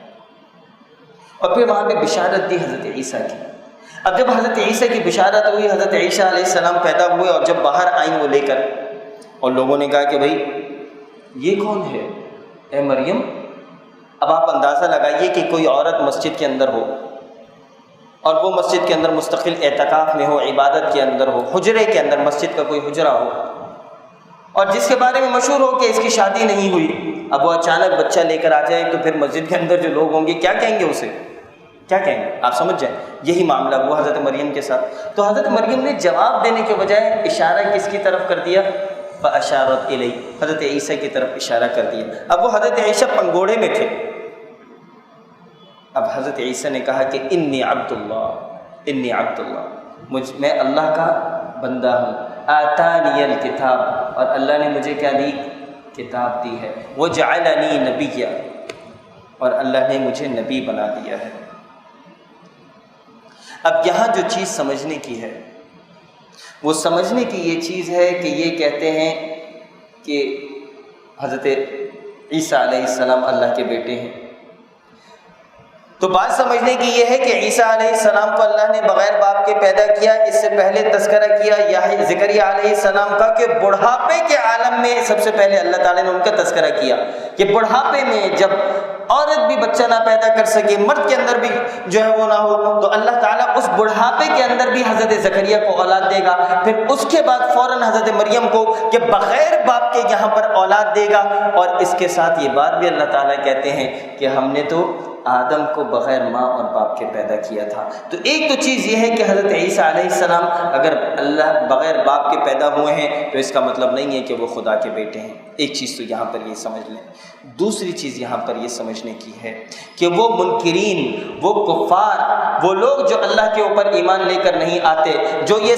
اور پھر وہاں پہ بشارت دی حضرت عیسیٰ کی۔ اب جب حضرت عیسیٰ کی بشارت ہوئی، حضرت عیسیٰ علیہ السلام پیدا ہوئے، اور جب باہر آئیں وہ لے کر، اور لوگوں نے کہا کہ بھائی یہ کون ہے اے مریم؟ اب آپ اندازہ لگائیے کہ کوئی عورت مسجد کے اندر ہو، اور وہ مسجد کے اندر مستقل اعتکاف میں ہو، عبادت کے اندر ہو، حجرے کے اندر، مسجد کا کوئی حجرہ ہو، اور جس کے بارے میں مشہور ہو کہ اس کی شادی نہیں ہوئی، اب وہ اچانک بچہ لے کر آ جائے تو پھر مسجد کے اندر جو لوگ ہوں گے کیا کہیں گے اسے؟ کیا کہیں گے؟ آپ سمجھ جائیں، یہی معاملہ ہوا حضرت مریم کے ساتھ۔ تو حضرت مریم نے جواب دینے کے بجائے اشارہ کس کی طرف کر دیا؟ فَأَشَارَتْ إِلَيْهِ، حضرت عیسیٰ کی طرف اشارہ کر دیا۔ اب وہ حضرت عیسیٰ پنگوڑے میں تھے، اب حضرت عیسیٰ نے کہا کہ انی عبد اللہ، میں اللہ کا بندہ ہوں، آتانی الکتاب، اور اللہ نے مجھے کیا دی؟ کتاب دی ہے، وجعلنی نبیا، اور اللہ نے مجھے نبی بنا دیا ہے۔ اب یہاں جو چیز سمجھنے کی ہے وہ سمجھنے کی یہ چیز ہے کہ یہ کہتے ہیں کہ حضرت عیسیٰ علیہ السلام اللہ کے بیٹے ہیں، تو بات سمجھنے کی یہ ہے کہ عیسیٰ علیہ السلام کو اللہ نے بغیر باپ کے پیدا کیا۔ اس سے پہلے تذکرہ کیا زکریا علیہ السلام کا کہ بڑھاپے کے عالم میں سب سے پہلے اللہ تعالیٰ نے ان کا تذکرہ کیا کہ بڑھاپے میں جب عورت بھی بچہ نہ پیدا کر سکے، مرد کے اندر بھی جو ہے وہ نہ ہو، تو اللہ تعالیٰ اس بڑھاپے کے اندر بھی حضرت زکریا کو اولاد دے گا، پھر اس کے بعد فوراً حضرت مریم کو کہ بغیر باپ کے یہاں پر اولاد دے گا۔ اور اس کے ساتھ یہ بات بھی اللہ تعالیٰ کہتے ہیں کہ ہم نے تو آدم کو بغیر ماں اور باپ کے پیدا کیا تھا۔ تو ایک تو چیز یہ ہے کہ حضرت عیسیٰ علیہ السلام اگر اللہ بغیر باپ کے پیدا ہوئے ہیں تو اس کا مطلب نہیں ہے کہ وہ خدا کے بیٹے ہیں، ایک چیز تو یہاں پر یہ سمجھ لیں۔ دوسری چیز یہاں پر یہ سمجھنے کی ہے کہ وہ منکرین، وہ کفار، وہ لوگ جو اللہ کے اوپر ایمان لے کر نہیں آتے، جو یہ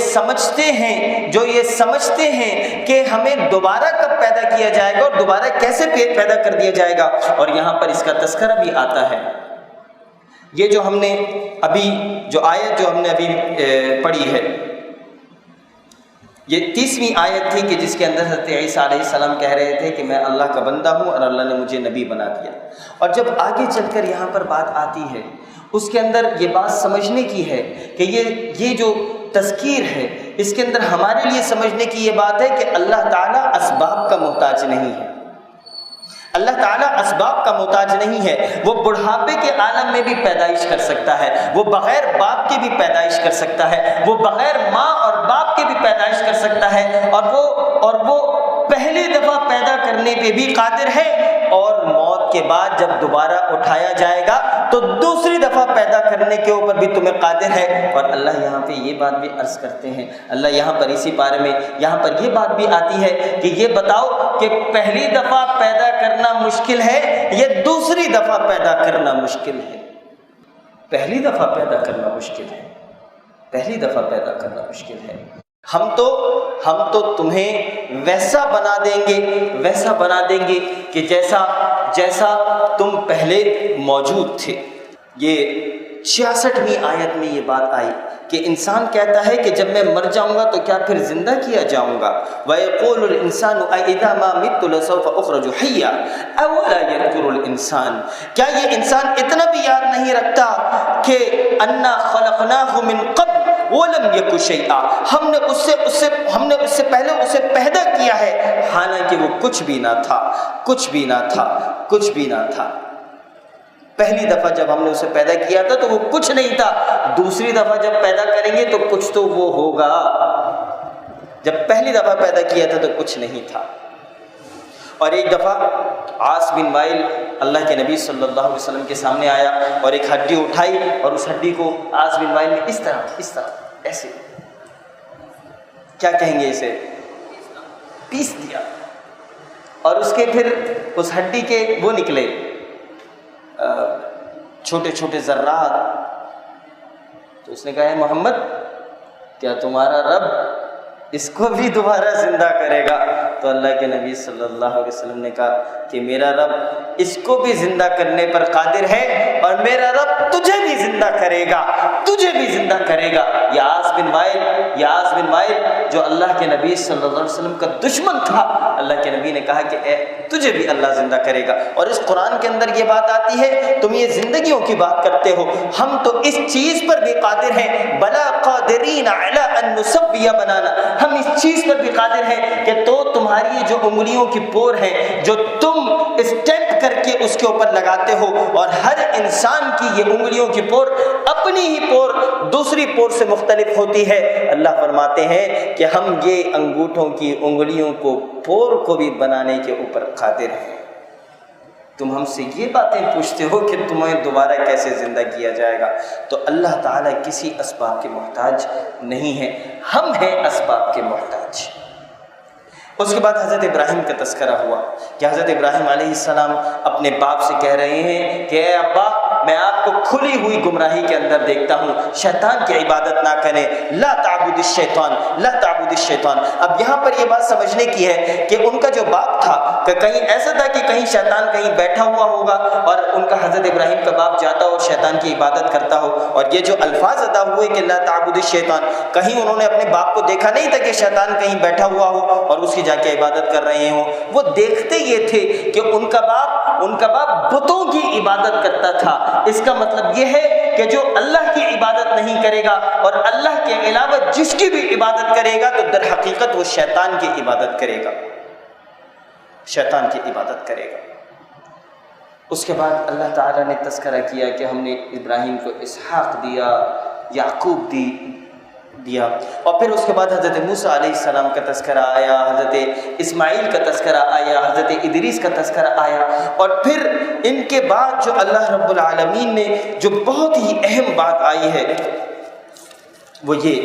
سمجھتے ہیں کہ ہمیں دوبارہ کب پیدا کیا جائے گا اور دوبارہ کیسے پیدا کر دیا جائے گا، اور یہاں پر اس کا تذکرہ بھی آتا ہے۔ یہ جو ہم نے ابھی جو آیت جو ہم نے ابھی پڑھی ہے، یہ 30ویں آیت تھی کہ جس کے اندر حضرت عیسیٰ علیہ السلام کہہ رہے تھے کہ میں اللہ کا بندہ ہوں اور اللہ نے مجھے نبی بنا دیا۔ اور جب آگے چل کر یہاں پر بات آتی ہے اس کے اندر یہ بات سمجھنے کی ہے کہ یہ جو تذکیر ہے اس کے اندر ہمارے لیے سمجھنے کی یہ بات ہے کہ اللہ تعالیٰ اسباب کا محتاج نہیں ہے، اللہ تعالیٰ اسباب کا محتاج نہیں ہے، وہ بڑھاپے کے عالم میں بھی پیدائش کر سکتا ہے، وہ بغیر باپ کے بھی پیدائش کر سکتا ہے، وہ بغیر ماں اور باپ کے بھی پیدائش کر سکتا ہے، اور وہ پہلی دفعہ پیدا کرنے پہ بھی قادر ہے، اور موت کے بعد جب دوبارہ اٹھایا جائے گا تو دوسری دفعہ پیدا کرنے کے اوپر بھی تمہیں قادر ہے۔ اور اللہ یہاں پہ یہ بات بھی عرض کرتے ہیں، اللہ یہاں پر اسی بارے میں یہاں پر یہ بات بھی آتی ہے کہ یہ بتاؤ کہ پہلی دفعہ پیدا کرنا مشکل ہے یا دوسری دفعہ پیدا کرنا مشکل ہے؟ پہلی دفعہ پیدا کرنا مشکل ہے، پہلی دفعہ پیدا کرنا مشکل ہے۔ ہم تو تمہیں ویسا بنا دیں گے کہ جیسا تم پہلے موجود تھے۔ یہ 66ویں آیت میں یہ بات آئی کہ انسان کہتا ہے کہ جب میں مر جاؤں گا تو کیا پھر زندہ کیا جاؤں گا؟ وَيَقُولُ الْإِنسَانُ أَإِذَا مَا مِتُّ لَسَوْفَ أُخْرَجُ حَيًّا أَوَلَا يَذْكُرُ الْإِنسَانُ، کیا یہ انسان اتنا بھی یاد نہیں رکھتا کہ أَنَّا خَلَقْنَاهُ مِن قَبْلُ وَلَمْ يَكُ شَيْئًا، ہم نے اس سے پہلے اسے پیدا کیا ہے حالانکہ وہ کچھ بھی نہ تھا۔ پہلی دفعہ جب ہم نے اسے پیدا کیا تھا تو وہ کچھ نہیں تھا، دوسری دفعہ جب پیدا کریں گے تو کچھ تو وہ ہوگا۔ جب پہلی دفعہ پیدا کیا تھا تو کچھ نہیں تھا۔ اور ایک دفعہ عاص بن وائل اللہ کے نبی صلی اللہ علیہ وسلم کے سامنے آیا اور ایک ہڈی اٹھائی اور اس ہڈی کو عاص بن وائل نے اس طرح ایسے، کیا کہیں گے اسے، پیس دیا، اور اس کے پھر اس ہڈی کے وہ نکلے چھوٹے چھوٹے ذرات۔ تو اس نے کہا ہے محمد کیا تمہارا رب اس کو بھی دوبارہ زندہ کرے گا؟ تو اللہ کے نبی صلی اللہ علیہ وسلم نے کہا کہ میرا رب اس کو بھی زندہ کرنے پر قادر ہے اور میرا رب تجھے بھی زندہ کرے گا۔ عاص بن وائل جو اللہ کے نبی صلی اللہ علیہ وسلم کا دشمن تھا، اللہ کے نبی نے کہا کہ تجھے بھی اللہ زندہ کرے گا۔ اور اس قرآن کے اندر یہ بات آتی ہے، تم یہ زندگیوں کی بات کرتے ہو، ہم تو اس چیز پر بھی قادر ہیں، بلا قادرین علی ان نسوی بنانا، ہم اس چیز پر بھی قادر ہیں کہ تو تمہاری جو انگلیوں کی پور ہے جو تم اسٹیمپ کر کے اس کے اوپر لگاتے ہو، اور ہر انسان کی یہ انگلیوں کی پور اپنی ہی پور دوسری پور سے مختلف ہوتی ہے، اللہ فرماتے ہیں کہ ہم یہ انگوٹھوں کی انگلیوں کو پور کو بھی بنانے کے اوپر قادر ہیں۔ تم ہم سے یہ باتیں پوچھتے ہو کہ تمہیں دوبارہ کیسے زندہ کیا جائے گا؟ تو اللہ تعالیٰ کسی اسباب کے محتاج نہیں ہے، ہم ہیں اسباب کے محتاج۔ اس کے بعد حضرت ابراہیم کا تذکرہ ہوا کہ حضرت ابراہیم علیہ السلام اپنے باپ سے کہہ رہے ہیں کہ اے ابا، میں آپ کو کھلی ہوئی گمراہی کے اندر دیکھتا ہوں، شیطان کی عبادت نہ کریں، لا تعبد الشیطان۔ اب یہاں پر یہ بات سمجھنے کی ہے کہ ان کا جو باپ تھا کہ کہیں ایسا تھا کہ کہیں شیطان کہیں بیٹھا ہوا ہوگا اور ان کا حضرت ابراہیم کا باپ جاتا ہو شیطان کی عبادت کرتا ہو، اور یہ جو الفاظ ادا ہوئے کہ لا تعبد الشیطان، کہیں انہوں نے اپنے باپ کو دیکھا نہیں تھا کہ شیطان کہیں بیٹھا ہوا ہو اور اس کی جا کے عبادت کر رہے ہوں، وہ دیکھتے یہ تھے کہ ان کا باپ بتوں کی عبادت کرتا تھا۔ اس کا مطلب یہ ہے کہ جو اللہ کی عبادت نہیں کرے گا اور اللہ کے علاوہ جس کی بھی عبادت کرے گا تو در حقیقت وہ شیطان کی عبادت کرے گا۔ اس کے بعد اللہ تعالیٰ نے تذکرہ کیا کہ ہم نے ابراہیم کو اسحاق دیا، یعقوب دیا، اور پھر اس کے بعد حضرت موسیٰ علیہ السلام کا تذکرہ آیا، حضرت اسماعیل کا تذکرہ آیا، حضرت ادریس کا تذکرہ آیا، اور پھر ان کے بعد جو اللہ رب العالمین نے جو بہت ہی اہم بات آئی ہے وہ یہ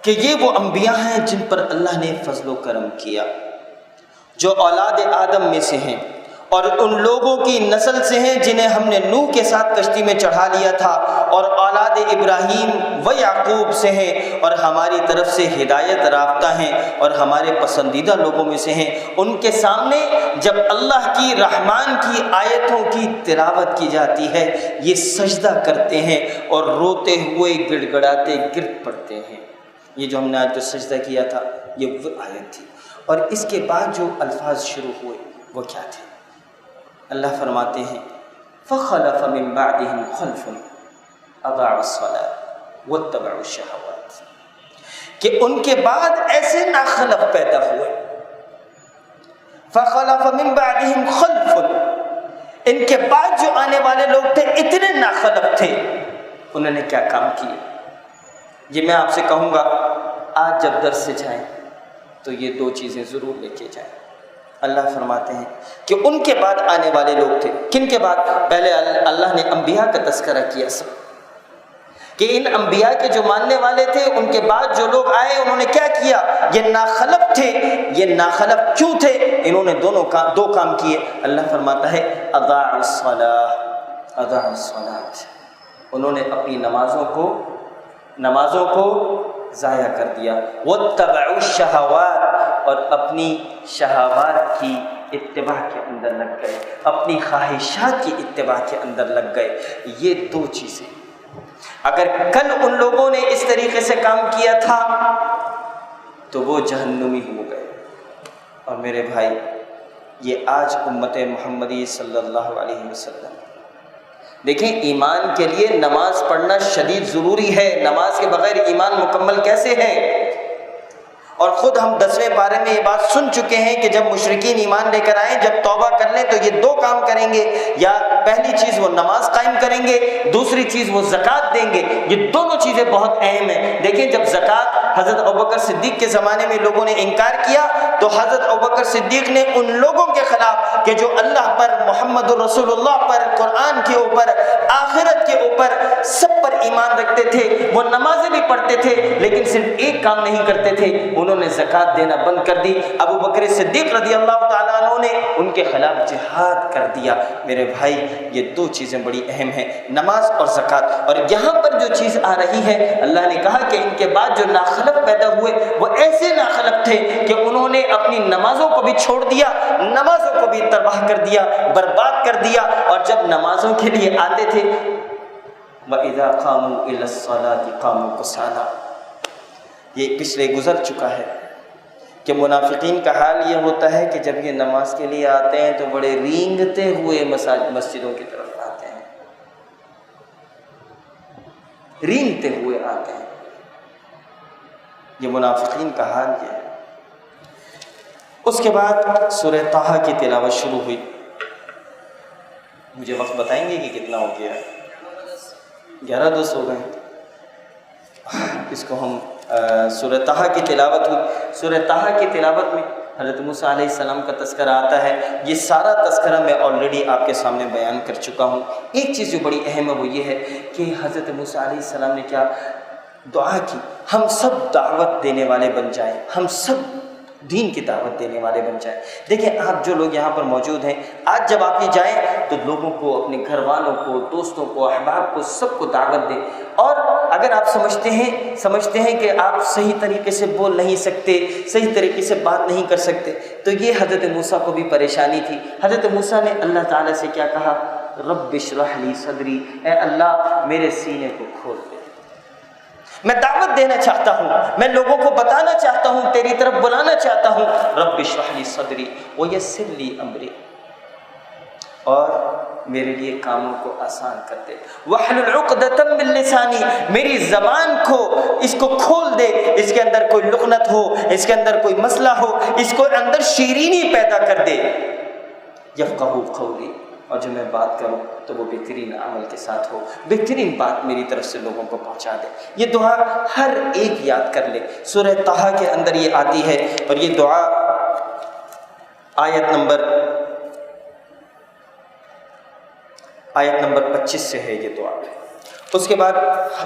کہ یہ وہ انبیاء ہیں جن پر اللہ نے فضل و کرم کیا، جو اولاد آدم میں سے ہیں اور ان لوگوں کی نسل سے ہیں جنہیں ہم نے نوح کے ساتھ کشتی میں چڑھا لیا تھا، اور اولاد ابراہیم و یعقوب سے ہیں اور ہماری طرف سے ہدایت یافتہ ہیں اور ہمارے پسندیدہ لوگوں میں سے ہیں۔ ان کے سامنے جب اللہ کی رحمان کی آیتوں کی تلاوت کی جاتی ہے یہ سجدہ کرتے ہیں اور روتے ہوئے گڑ گڑاتے گر پڑتے ہیں۔ یہ جو ہم نے آج جو سجدہ کیا تھا یہ وہ آیت تھی، اور اس کے بعد جو الفاظ شروع ہوئے وہ کیا تھے؟ اللہ فرماتے ہیں فَخَلَفَ مِن بَعْدِهِمْ خَلْفٌ أَضَاعُوا الصَّلَاةَ وَاتَّبَعُوا الشَّهَوَاتِ، کہ ان کے بعد ایسے ناخلف پیدا ہوئے۔ فَخَلَفَ مِن بَعْدِهِمْ خَلْفٌ، ان کے بعد جو آنے والے لوگ تھے اتنے ناخلف تھے، انہوں نے کیا کام کیے؟ یہ میں آپ سے کہوں گا آج جب درس سے جائیں تو یہ دو چیزیں ضرور لے کے جائیں۔ اللہ فرماتے ہیں کہ ان کے بعد آنے والے لوگ تھے، کن کے بعد؟ پہلے اللہ نے انبیاء کا تذکرہ کیا سب، کہ ان انبیاء کے جو ماننے والے تھے ان کے بعد جو لوگ آئے انہوں نے کیا کیا؟ یہ ناخلف تھے۔ یہ ناخلف کیوں تھے؟ انہوں نے دو کام کیے۔ اللہ فرماتا ہے اضاعوا الصلاۃ، انہوں نے اپنی نمازوں کو ضائع کر دیا. واتبعوا الشہوات، اور اپنی شہوات کی اتباع کے اندر لگ گئے، اپنی خواہشات کی اتباع کے اندر لگ گئے. یہ دو چیزیں اگر کل ان لوگوں نے اس طریقے سے کام کیا تھا تو وہ جہنمی ہو گئے. اور میرے بھائی، یہ آج امت محمدی صلی اللہ علیہ وسلم، دیکھیں ایمان کے لیے نماز پڑھنا شدید ضروری ہے. نماز کے بغیر ایمان مکمل کیسے ہے؟ اور خود ہم 10ویں پارے میں یہ بات سن چکے ہیں کہ جب مشرکین ایمان لے کر آئیں، جب توبہ کر لیں تو یہ دو کام کریں گے، یا پہلی چیز وہ نماز قائم کریں گے، دوسری چیز وہ زکوٰۃ دیں گے. یہ دونوں چیزیں بہت اہم ہیں. دیکھیں جب زکوٰۃ حضرت ابوبکر صدیق کے زمانے میں لوگوں نے انکار کیا تو حضرت ابوبکر صدیق نے ان لوگوں کے خلاف کہ جو اللہ پر، محمد رسول اللہ پر، قرآن کے اوپر، آخرت کے اوپر، سب پر ایمان رکھتے تھے، وہ نمازیں بھی پڑھتے تھے لیکن صرف ایک کام نہیں کرتے تھے، انہوں نے زکوٰۃ دینا بند کر دی. ابو بکر صدیق رضی اللہ تعالیٰ عنہ نے ان کے خلاف جہاد کر دیا. میرے بھائی، یہ دو چیزیں بڑی اہم ہیں، نماز اور زکوٰۃ. اور یہاں پر جو چیز آ رہی ہے، اللہ نے کہا کہ ان کے بعد جو ناخلف پیدا ہوئے وہ ایسے ناخلف تھے کہ انہوں نے اپنی نمازوں کو بھی چھوڑ دیا، نمازوں کو بھی تباہ کر دیا، برباد کر دیا. اور جب نمازوں کے لیے آتے تھے، وَإِذَا قَامُوا إِلَى الصَّلَاةِ قَامُوا كُسَالَىٰ، یہ پچھلے گزر چکا ہے کہ منافقین کا حال یہ ہوتا ہے کہ جب یہ نماز کے لیے آتے ہیں تو بڑے رینگتے ہوئے مسجدوں کی طرف آتے ہیں، رینگتے ہوئے آتے ہیں. یہ منافقین کا حال یہ ہے. اس کے بعد سورہ طٰہٰ کی تلاوت شروع ہوئی. مجھے وقت بتائیں گے کہ کتنا ہو گیا ہے؟ 11:10 ہو گئے. اس کو ہم سورہ طٰہٰ کی تلاوت ہوئی. سورہ طٰہٰ کی تلاوت میں حضرت موسیٰ علیہ السلام کا تذکرہ آتا ہے. یہ سارا تذکرہ میں آلریڈی آپ کے سامنے بیان کر چکا ہوں. ایک چیز جو بڑی اہم ہے وہ یہ ہے کہ حضرت موسیٰ علیہ السلام نے کیا دعا کی، ہم سب دعوت دینے والے بن جائیں، ہم سب دین کی دعوت دینے والے بن جائیں. دیکھیں آپ جو لوگ یہاں پر موجود ہیں، آج جب آپ یہ جائیں تو لوگوں کو، اپنے گھر والوں کو، دوستوں کو، احباب کو، سب کو دعوت دیں. اور اگر آپ سمجھتے ہیں کہ آپ صحیح طریقے سے بول نہیں سکتے، صحیح طریقے سے بات نہیں کر سکتے، تو یہ حضرت موسیٰ کو بھی پریشانی تھی. حضرت موسیٰ نے اللہ تعالیٰ سے کیا کہا؟ رب اشرح لی صدری، اے اللہ میرے سینے کو کھول دے، میں دعوت دینا چاہتا ہوں، میں لوگوں کو بتانا چاہتا ہوں، تیری طرف بلانا چاہتا ہوں. رب اشرح لی صدری ویسر لی امری، اور میرے لیے کاموں کو آسان کر دے. واحلل عقدۃ من لسانی، میری زبان کو، اس کو کھول دے، اس کے اندر کوئی لغنت ہو، اس کے اندر کوئی مسئلہ ہو، اس کو اندر شیرینی پیدا کر دے. یفقہوا قولی، اور جو میں بات کروں تو وہ بہترین عمل کے ساتھ ہو، بہترین بات میری طرف سے لوگوں کو پہنچا دے. یہ دعا ہر ایک یاد کر لے. سورہ طٰہٰ کے اندر یہ آتی ہے، اور یہ دعا آیت نمبر 25 سے ہے یہ دعا. اس کے بعد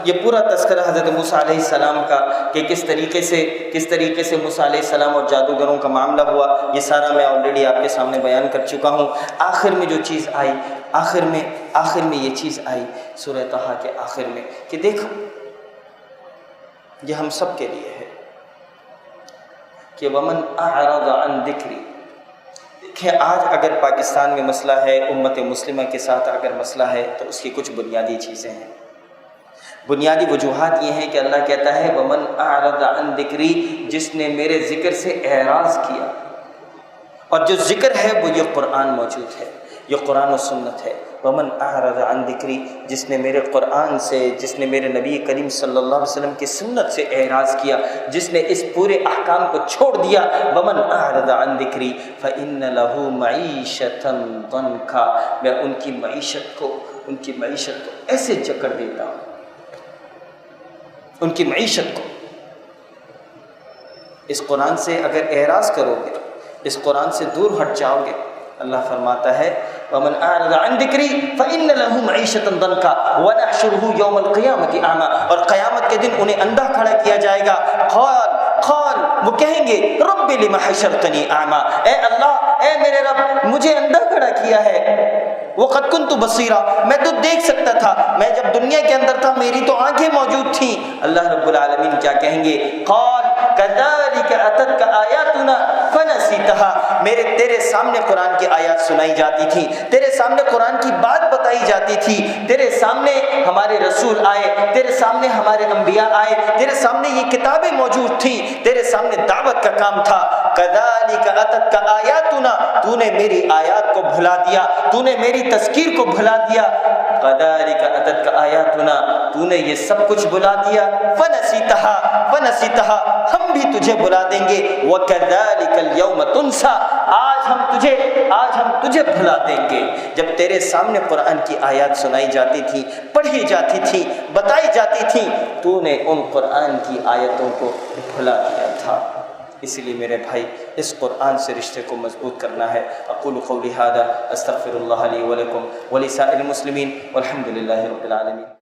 یہ پورا تذکرہ حضرت موسیٰ علیہ السلام کا کہ کس طریقے سے موسیٰ علیہ السلام اور جادوگروں کا معاملہ ہوا، یہ سارا میں آلریڈی آپ کے سامنے بیان کر چکا ہوں. آخر میں جو چیز آئی، آخر میں یہ چیز آئی سورہ طٰہٰ کے آخر میں کہ دیکھو یہ ہم سب کے لیے ہے کہ ومن اعرض عن ذکری. دیکھیں آج اگر پاکستان میں مسئلہ ہے، امت مسلمہ کے ساتھ اگر مسئلہ ہے تو اس کی کچھ بنیادی چیزیں ہیں. بنیادی وجوہات یہ ہیں کہ اللہ کہتا ہے ومن اعرض عن ذکری، جس نے میرے ذکر سے اعراض کیا. اور جو ذکر ہے وہ یہ قرآن موجود ہے، یہ قرآن و سنت ہے. ومن اعرض عن ذکری، جس نے میرے قرآن سے، جس نے میرے نبی کریم صلی اللہ علیہ وسلم کی سنت سے اعراض کیا، جس نے اس پورے احکام کو چھوڑ دیا. ومن اعرض عن ذکری فإن له معیشۃ ضنکا، میں ان کی معیشت کو ایسے جکڑ دیتا ہوں، ان کی معیشت کو. اس قرآن سے اگر اعراض کرو گے، اس قرآن سے دور ہٹ جاؤ گے، اللہ فرماتا ہے ومن اعرض عن ذکری فإن له معیشۃ ضنکا ونحشره یوم القیامۃ اعمی، اور قیامت کے دن انہیں اندھا کھڑا کیا جائے گا. قال وہ کہیں گے رب لم حشرتنی اعمی، اے اللہ، اے میرے رب، مجھے اندھا کھڑا کیا ہے، وقد كنت بصیرا، میں تو دیکھ سکتا تھا، میں جب دنیا کے اندر تھا میری تو آنکھیں موجود تھیں۔ اللہ رب العالمین کیا کہیں گے؟ قال كذلك اتتك آیاتنا فنسیتها، میرے تیرے سامنے قرآن کی آیات سنائی جاتی تھی، تیرے سامنے قرآن کی بات بتائی جاتی تھی، تیرے سامنے ہمارے رسول آئے، تیرے سامنے ہمارے انبیاء آئے، تیرے سامنے یہ کتابیں موجود تھیں، تیرے سامنے دعوت کا کام تھا۔ كذلك اتتك آیاتنا، تو نے میری آیات کو بھلا دیا، تو نے میری تذکیر کو بھلا دیا۔ كذلك اتتك آیاتنا، تو نے یہ سب کچھ بھلا دیا۔ فنسیتها، ہم بھی تجھے بھلا دیں گے۔ وكذلك اليوم تنسى، آج ہم تجھے بھلا دیں گے۔ جب تیرے سامنے قرآن کی آیات سنائی جاتی تھی، پڑھی جاتی تھی، بتائی جاتی تھی، تو نے ان قرآن کی آیتوں کو بھلا دیا تھا۔ اس لیے میرے بھائی اس قرآن سے رشتے کو مضبوط کرنا ہے۔ اقول قولی ھذا استغفر اللہ لی ولکم ولسائر المسلمین والحمد للہ رب العالمین۔